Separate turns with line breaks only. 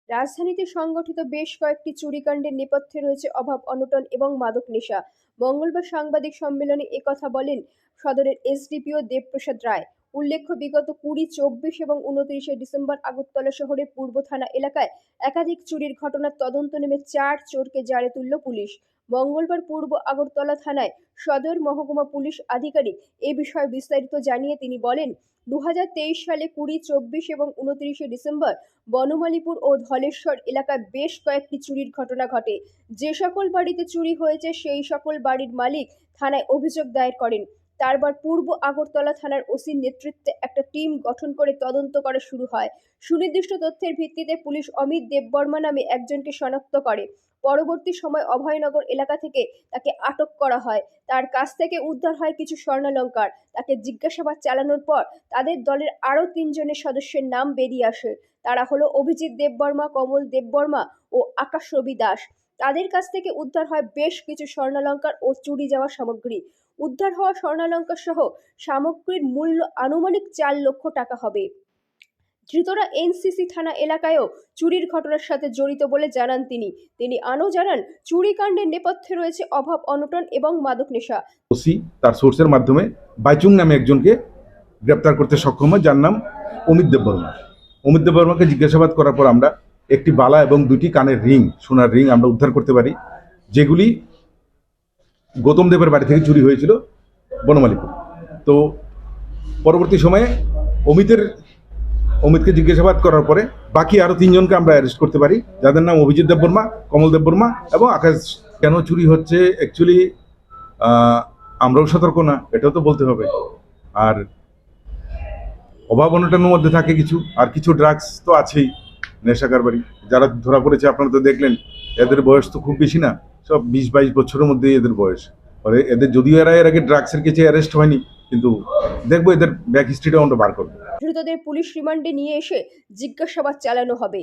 রাজধানীতে সংগঠিত বেশ কয়েকটি চুরিকাণ্ডের নেপথ্যে রয়েছে অভাব অনটন এবং মাদক নেশা। মঙ্গলবার সাংবাদিক সম্মেলনে একথা বলেন সদরের এসডিপিও দেবপ্রসাদ রায়। উল্লেখ্য, বিগত 20, 24 এবং 29শে ডিসেম্বর আগরতলা শহরের পূর্ব থানা এলাকায় একাধিক চুরির ঘটনার তদন্ত নেমে 4 চোরকে জালে তুলল পুলিশ। মঙ্গলবার পূর্ব আগরতলা থানায় সদর মহকুমা পুলিশ আধিকারিক এ বিষয়ে বিস্তারিত জানিয়ে তিনি বলেন, 2023 সালে 20, 24 এবং 29শে ডিসেম্বর বনমালীপুর ও ধলেশ্বর এলাকায় বেশ কয়েকটি চুরির ঘটনা ঘটে। যে সকল বাড়িতে চুরি হয়েছে সেই সকল বাড়ির মালিক থানায় অভিযোগ দায়ের করেন। তারপর পূর্ব আগরতলা থানার ওসির নেতৃত্বে একটা টিম গঠন করে তদন্ত করা শুরু হয়। সুনির্দিষ্ট তথ্যের ভিত্তিতে পুলিশ অমিত দেববর্মা নামে একজনকে শনাক্ত করে। পরবর্তী সময় অভয়নগর এলাকা থেকে তাকে আটক করা হয়। তার কাছ থেকে উদ্ধার হয় কিছু স্বর্ণালংকার। তাকে জিজ্ঞাসাবাদ চালানোর পর তাদের দলের আরও 3 জনের সদস্যের নাম বেরিয়ে আসে। তারা হলো অভিজিৎ দেববর্মা, কমল দেববর্মা ও আকাশ রবি দাস। তাদের কাছ থেকে উদ্ধার হয় বেশ কিছু স্বর্ণালংকার ও চুরি যাওয়া সামগ্রী। উদ্ধার হওয়া স্বর্ণালংকার সহ সামগ্রীর মূল্য আনুমানিক 4 লক্ষ টাকা হবে। ধৃতরা এনসিসি থানা এলাকায়ও চুরির ঘটনার সাথে জড়িত বলে জানান তিনি। তিনি আরও জানান, চুরিকাণ্ডের নেপথ্যে রয়েছে অভাব অনটন এবং মাদক নেশা।
ওসি তার সোর্সের মাধ্যমে বাইচুং নামে একজনকে গ্রেপ্তার করতে সক্ষম হয়, যার নাম অমিত দেববর্মা। অমিত দেববর্মাকে জিজ্ঞাসাবাদ করার পর আমরা একটি বালা এবং 2টি কানের রিং, সোনার রিং আমরা উদ্ধার করতে পারি, যেগুলি গৌতম দেবের বাড়ি থেকে চুরি হয়েছিল বনমালীপুর। তো পরবর্তী সময়ে অমিতকে জিজ্ঞাসাবাদ করার পরে বাকি আরো 3 জনকে আমরা অ্যারেস্ট করতে পারি, যাদের নাম অভিজিৎ দেববর্মা, কমল দেববর্মা এবং আকাশ। কেন চুরি হচ্ছে অ্যাকচুয়ালি আমরাও সতর্ক না, এটাও তো বলতে হবে। আর অভাব অনটনের মধ্যে থাকে কিছু, আর কিছু ড্রাগস তো আছেই, নেশা কারবারি যারা ধরা পড়েছে আপনারা তো দেখলেন, এদের বয়স তো খুব বেশি না, সব 20-22 বছরের মধ্যেই এদের বয়স। পরে এদের যদিও এর আগে ড্রাগসের কেসে অ্যারেস্ট হয়নি, কিন্তু দেখবো এদের ব্যাক হিস্ট্রিটা আমরা বার করবো।
ধৃতদের পুলিশ রিমান্ডে নিয়ে এসে জিজ্ঞাসাবাদ চালানো হবে।